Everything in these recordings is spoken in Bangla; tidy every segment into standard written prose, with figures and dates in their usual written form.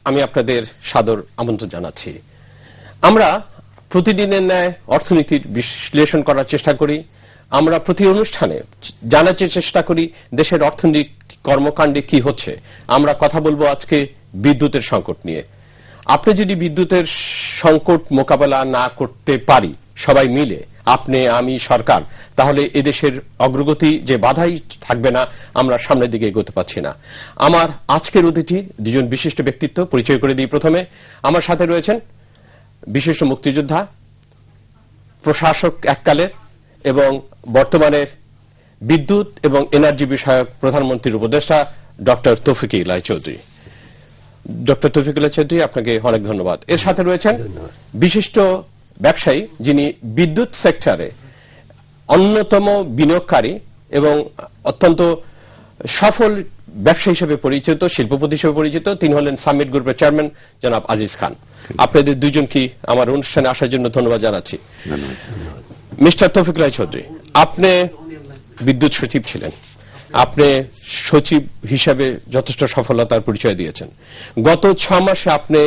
আমি আপনাদের সাদর আমন্ত্রণ জানাচ্ছি। আমরা প্রতিদিনের ন্যায় অর্থনীতির বিশ্লেষণ করার চেষ্টা করি। আমরা প্রতি অনুষ্ঠানে জানার চেষ্টা করি দেশের অর্থনৈতিক কর্মকাণ্ডে কি হচ্ছে। আমরা কথা বলবো আজকে বিদ্যুতের সংকট নিয়ে। আপনি যদি বিদ্যুতের সংকট মোকাবেলা না করতে পারি সবাই মিলে, আপনি, আমি, সরকার, তাহলে এদেশের অগ্রগতি যে বাধাই থাকবে না, আমরা সামনের দিকে এগোতে পারছি না। আমার আজকের অতিথি দুজন বিশিষ্ট ব্যক্তিত্ব, পরিচয় করে দিই। প্রথমে আমার সাথে রয়েছেন বিশিষ্ট মুক্তিযোদ্ধা, প্রশাসক এককালের এবং বর্তমানের বিদ্যুৎ এবং এনার্জি বিষয়ক প্রধানমন্ত্রীর উপদেষ্টা ডক্টর তৌফিক ইলাহি চৌধুরী। ডক্টর তৌফিক ইলাহি চৌধুরী, আপনাকে অনেক ধন্যবাদ। এর সাথে রয়েছেন বিশিষ্ট ব্যবসায়ী, যিনি বিদ্যুৎ সেক্টরে অন্যতম বিনিয়োগকারী এবং অত্যন্ত সফল ব্যবসা হিসেবে পরিচিত, শিল্পপতি হিসেবে পরিচিত। তিনি হলেন সামিট গ্রুপের চেয়ারম্যান জনাব আজিজ খান। আপনাদের দুইজনকে আমার অনুষ্ঠানে আসার জন্য ধন্যবাদ জানাচ্ছি। মিস্টার তৌফিক ইলাহি চৌধুরী, আপনি বিদ্যুৎ সচিব ছিলেন, আপনি সচিব হিসাবে যথেষ্ট সফলতার পরিচয় দিয়েছেন। গত 6 মাসে আপনি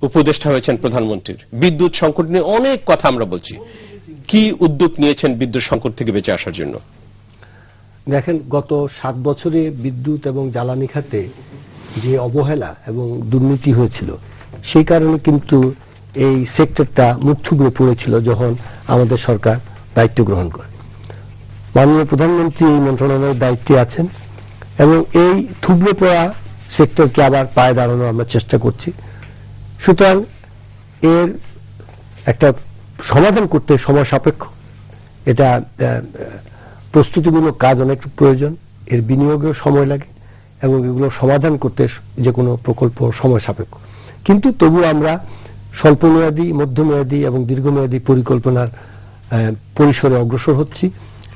উপদেষ্টা হয়েছেন প্রধানমন্ত্রীর। বিদ্যুৎ সংকট নিয়ে অনেক কথা আমরা বলছি, কি উদ্যোগ নিয়েছেন বিদ্যুৎ সংকট থেকে বেঁচে আসার জন্য? দেখেন, গত 7 বছরে বিদ্যুৎ এবং জ্বালানি খাতে যে অবহেলা এবং দুর্নীতি হয়েছিল, সেই কারণে কিন্তু এই সেক্টরটা মুখ থুবড়ে পড়েছিল যখন আমাদের সরকার দায়িত্ব গ্রহণ করে। মাননীয় প্রধানমন্ত্রী এই মন্ত্রণালয়ের দায়িত্বে আছেন এবং এই থুবড়ে পড়া সেক্টরকে আবার পায়ে দাঁড়ানোর আমরা চেষ্টা করছি। সুতরাং এর একটা সমাধান করতে সময় সাপেক্ষ, এটা প্রস্তুতিমূলক কাজ অনেক প্রয়োজন, এর বিনিয়োগেও সময় লাগে এবং এগুলো সমাধান করতে যে কোনো প্রকল্প সময় সাপেক্ষ। কিন্তু তবুও আমরা স্বল্পমেয়াদী, মধ্যমেয়াদী এবং দীর্ঘমেয়াদী পরিকল্পনার পরিসরে অগ্রসর হচ্ছি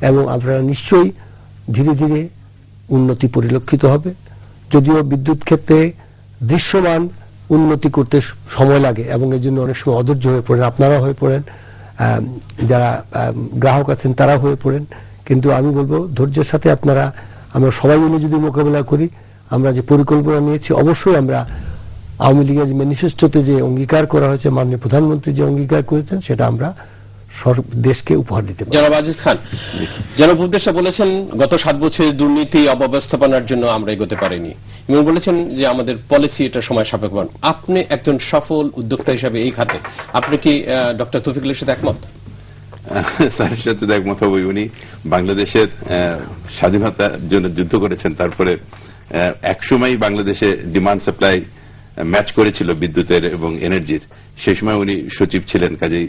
এবং আপনারা নিশ্চয়ই ধীরে ধীরে উন্নতি পরিলক্ষিত হবে। যদিও বিদ্যুৎ ক্ষেত্রে দৃশ্যমান উন্নতি করতে সময় লাগে এবং এর জন্য অনেক সময় অধৈর্য হয়ে পড়েন, আপনারা হয়ে পড়েন, যারা গ্রাহক আছেন তারা হয়ে পড়েন। কিন্তু আমি বলবো ধৈর্যের সাথে আমরা সবাই মিলে যদি মোকাবেলা করি, আমরা যে পরিকল্পনা নিয়েছি, অবশ্যই আমরা আওয়ামী লীগের ম্যানিফেস্টোতে যে অঙ্গীকার করা হয়েছে, মাননীয় প্রধানমন্ত্রী যে অঙ্গীকার করেছেন, সেটা আমরা দেশকে উপহার দিতে পারি। জনাব আজিজ খান, জনাব উপদেষ্টা বলেছেন গত 7 বছরের দুর্নীতি অব্যবস্থাপনার জন্য আমরা এগোতে পারিনি এবং বলেছেন যে আমাদের পলিসি এটা সময় সাপেক্ষ। আপনি একজন সফল উদ্যোক্তা হিসাবে এই খাতে, আপনি কি ডক্টর তৌফিক ইলাহির সাথে একমত? স্যারের সাথে একমত হব। উনি বাংলাদেশের স্বাধীনতার জন্য যুদ্ধ করেছেন, তারপরে একসময় বাংলাদেশে ডিমান্ড সাপ্লাই ম্যাচ করেছিল বিদ্যুতের এবং এনার্জির, সেই সময় উনি সচিব ছিলেন, কাজেই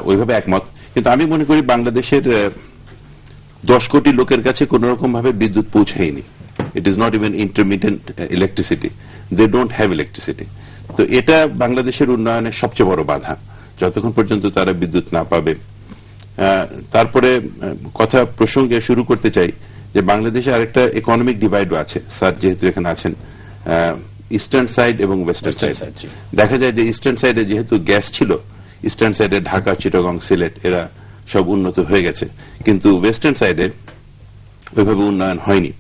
ওইভাবে একমত। কিন্তু আমি মনে করি বাংলাদেশের 10 কোটি লোকের কাছে কোন রকম ভাবে বিদ্যুৎ পৌঁছায়নি। It is not even intermittent electricity, they don't have electricity. তো এটা বাংলাদেশের উন্নয়নের সবচেয়ে বড় বাধা, যতক্ষণ পর্যন্ত তারা বিদ্যুৎ না পাবে। তারপরে কথা প্রসঙ্গে শুরু করতে চাই যে বাংলাদেশে আরেকটা ইকোনমিক ডিভাইডও আছে। স্যার যেহেতু এখানে আছেন, ইস্টার্ন সাইড এবং ওয়েস্টার্ন সাইড। দেখা যায় যে ইস্টার্ন সাইডে যেহেতু গ্যাস ছিল, ইস্টার্ন সাইডে ঢাকা, চিটাগং, সিলেট এরা সব উন্নত হয়ে গেছে, কিন্তু ওয়েস্টার্ন সাইডে ওইভাবে উন্নয়ন হয়নি।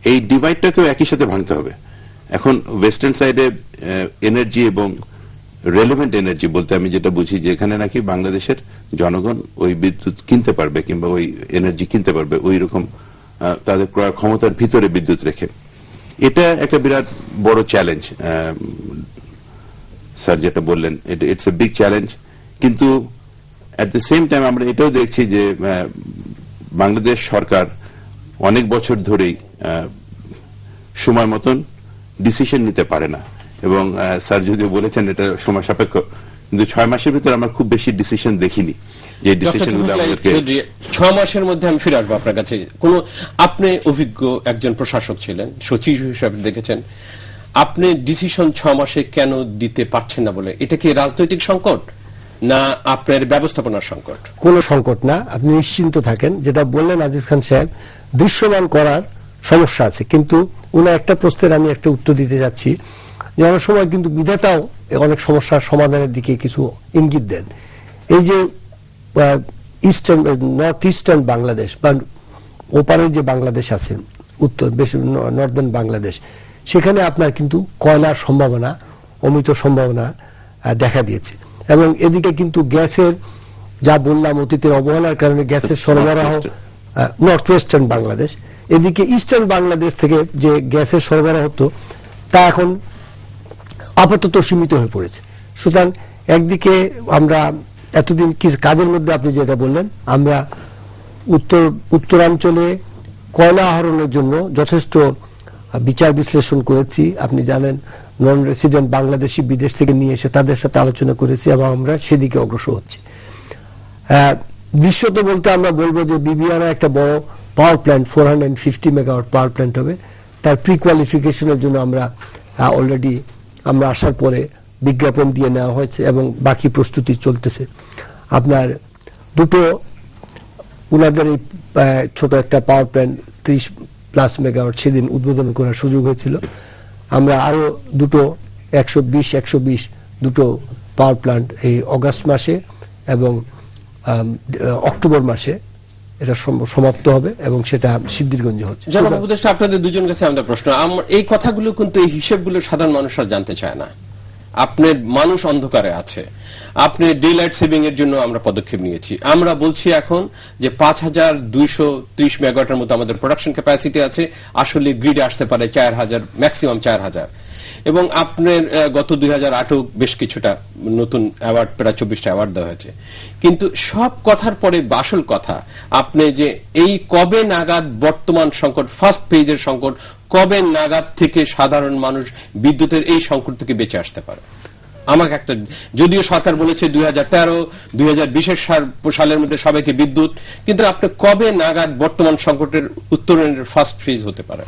এই ডিভাইডটাকেও একই সাথে ভাঙতে হবে। এখন ওয়েস্টার্ন সাইডে এনার্জি এবং রেলেভেন্ট এনার্জি বলতে আমি যেটা বুঝি যে এখানে নাকি বাংলাদেশের জনগণ ওই বিদ্যুৎ কিনতে পারবে কিংবা ওই এনার্জি কিনতে পারবে ওই রকম তাদের ক্রয় ক্ষমতার ভিতরে বিদ্যুৎ রেখে। এটা একটা বিরাট বড় চ্যালেঞ্জ, স্যার যেটা বললেন, ইটস এ বিগ চ্যালেঞ্জ। কিন্তু এট দ্য সেম টাইম আমরা এটাও দেখছি যে বাংলাদেশ সরকার অনেক বছর ধরেই সময় মতন ডিসিশন নিতে পারে না এবং স্যার যদিও বলেছেন এটা সময় সাপেক্ষ, কিন্তু 6 মাসের ভিতরে আমরা খুব বেশি ডিসিশন দেখিনি। যে ডিসিশনগুলো আমাদেরকে 6 মাসের মধ্যে আমি ফিরে আসবো আপনার কাছে। আপনি অভিজ্ঞ একজন প্রশাসক ছিলেন, সচিব হিসাবে দেখেছেন, আপনি ডিসিশন 6 মাসে কেন দিতে পারছেন না বলে, এটা কি রাজনৈতিক সংকট না আপনার ব্যবস্থাপনার সংকট? কোন সংকট না, আপনি নিশ্চিন্ত থাকেন। যেটা বললেন আজিজ খান সাহেব, দৃশ্যমান করার সমস্যা আছে, কিন্তু উনার একটা প্রশ্নের আমি একটা উত্তর দিতে যাচ্ছি যে অনেক সময় কিন্তু বিধাতাও অনেক সমস্যার সমাধানের দিকে কিছু ইঙ্গিত দেন। এই যে ইস্টার্ন, নর্থ ইস্টার্ন বাংলাদেশ বা ওপারের যে বাংলাদেশ আছে, উত্তর বেশি নর্দার্ন বাংলাদেশ, সেখানে আপনার কিন্তু কয়লার সম্ভাবনা অমিত সম্ভাবনা দেখা দিয়েছে। এবং এদিকে কিন্তু গ্যাসের যা বললাম অতীতের অবহেলার কারণে গ্যাসের সরবরাহ নর্থ ওয়েস্টার্ন বাংলাদেশ, এদিকে ইস্টার্ন বাংলাদেশ থেকে যে গ্যাসের সরবরাহ হতো তা এখন আপাতত সীমিত হয়ে পড়েছে। সুতরাং একদিকে আমরা এতদিন কাজের মধ্যে আপনি যেটা বললেন, আমরা উত্তরাঞ্চলে কয়লা আহরণের জন্য যথেষ্ট বিচার বিশ্লেষণ করেছি। আপনি জানেন নন রেসিডেন্ট বাংলাদেশি বিদেশ থেকে নিয়ে এসে তাদের সাথে আলোচনা করেছি এবং আমরা সেদিকে অগ্রসর হচ্ছি। দৃশ্যত বলতে আমরা বলবো যে বিবিআনা একটা বড় power plant 450 megawatt power plant হবে। তার প্রি কোয়ালিফিকেশনের জন্য আমরা অলরেডি আমরা আসার পরে বিজ্ঞাপন দিয়ে নেওয়া হয়েছে এবং বাকি প্রস্তুতি চলতেছে। আপনার দুটো উনাদের এই ছোট একটা পাওয়ার প্ল্যান্ট 30+ মেগাওয়াট সেদিন উদ্বোধন করার সুযোগ হয়েছিল। আমরা আরো দুটো 120 দুটো পাওয়ার প্ল্যান্ট এই অগাস্ট মাসে এবং অক্টোবর মাসে এটা সমাপ্ত হবে এবং সেটা সিদ্ধিরগঞ্জে হচ্ছে। জনাব উপদেষ্টা, আপনাদের দুজন কাছে আমাদের প্রশ্ন, এই কথাগুলো কিন্তু এই হিসেবগুলো সাধারণ মানুষরা জানতে চায় না। আপনার মানুষ অন্ধকারে আছে, আপনি ডে লাইট সেভিং এর জন্য আমরা পদক্ষেপ নিয়েছি। আমরা বলছি এখন যে 5230 মেগাওয়াটের মতো আমাদের প্রোডাকশন ক্যাপাসিটি আছে, আসলে গ্রিডে আসতে পারে 4000, ম্যাক্সিমাম 4000। এবং আপনার গত 2008 বেশ কিছুটা নতুন অ্যাওয়ার্ড, প্রায় 24টা অ্যাওয়ার্ড দেওয়া হয়েছে। কিন্তু সব কথার পরে আসল কথা, আপনি যে এই কবে নাগাদ বর্তমান সংকট, ফার্স্ট পেজের সংকট, কবে নাগাদ থেকে সাধারণ মানুষ বিদ্যুতের এই সংকট থেকে বেঁচে আসতে পারে? আমাকে একটা, যদিও সরকার বলেছে 2013-2020 সালের মধ্যে সবাইকে বিদ্যুৎ, কিন্তু আপনি কবে নাগাদ বর্তমান সংকটের উত্তরণের ফার্স্ট ফেজ হতে পারে?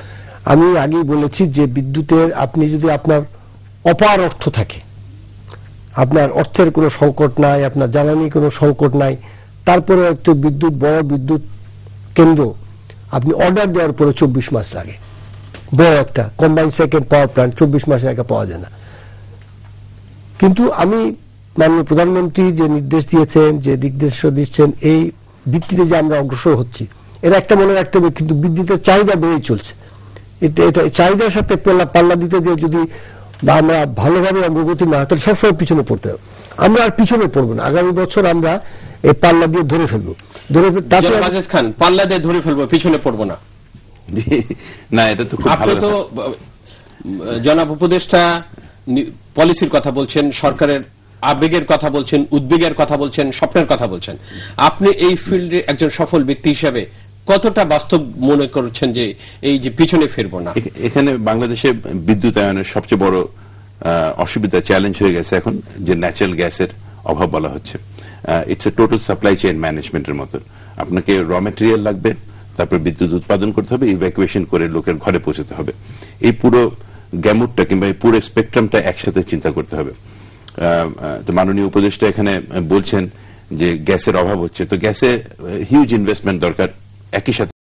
আমি আগেই বলেছি যে বিদ্যুতের, আপনি যদি আপনার অপার অর্থ থাকে, আপনার অর্থের কোনো সংকট নাই, আপনার জ্বালানি কোনো সংকট নাই, তারপরে একটু বিদ্যুৎ, বড় বিদ্যুৎ কেন্দ্র আপনি অর্ডার দেওয়ার পরে 24 মাস লাগে। বড় একটা কম্বাইন্ড সেকেন্ড পাওয়ার প্ল্যান্ট 24 মাসে একা পাওয়া যায় না। কিন্তু আমি মাননীয় প্রধানমন্ত্রী যে নির্দেশ দিয়েছেন, যে নির্দেশ দিচ্ছেন, এই ভিত্তিতে যে আমরা অগ্রসর হচ্ছি, এটা একটা মনে রাখতে হবে। কিন্তু বিদ্যুতের চাহিদা বেড়েই চলছে। এটা চাহিদার সাথে পাল্লা দিতে যে যদি আমরা ভালোভাবে অগ্রগতি না, তাহলে সবসময় পিছনে পড়তে হবে। আমরা আর পিছনে পড়বো না, আগামী বছর আমরা এই পাল্লা দিয়ে ধরে ফেলবো। খান, পাল্লা দিয়ে ধরে ফেলবো, পিছনে পড়বো না। না, এটা তো খুব ভালো। আপনি তো জনাব উপদেষ্টা পলিসির কথা বলছেন, সরকারের আবেগের কথা বলছেন, উদ্বেগের কথা বলছেন, স্বপ্নের কথা বলছেন। আপনি এই ফিল্ডে একজন সফল ব্যক্তি হিসেবে কতটা বাস্তব মনে করছেন যে এই যে পিছনে ফিরবো না? এখানে বাংলাদেশে বিদ্যুতায়নের সবচেয়ে বড় অসুবিধা, চ্যালেঞ্জ হয়ে গেছে এখন যে ন্যাচারাল গ্যাসের অভাব বলা হচ্ছে। It's a total supply chain ম্যানেজমেন্টের মতো। আপনাকে র মেটেরিয়াল লাগবে, তারপর বিদ্যুৎ উৎপাদন করতে হবে, ইভ্যাকুয়েশন করে লোকের ঘরে পৌঁছতে হবে। এই পুরো গ্যামুটটা কিংবা এই পুরো স্পেকট্রামটা একসাথে চিন্তা করতে হবে। তো মাননীয় উপদেষ্টা এখানে বলছেন যে গ্যাসের অভাব হচ্ছে, তো গ্যাসে হিউজ ইনভেস্টমেন্ট দরকার। একই সাথে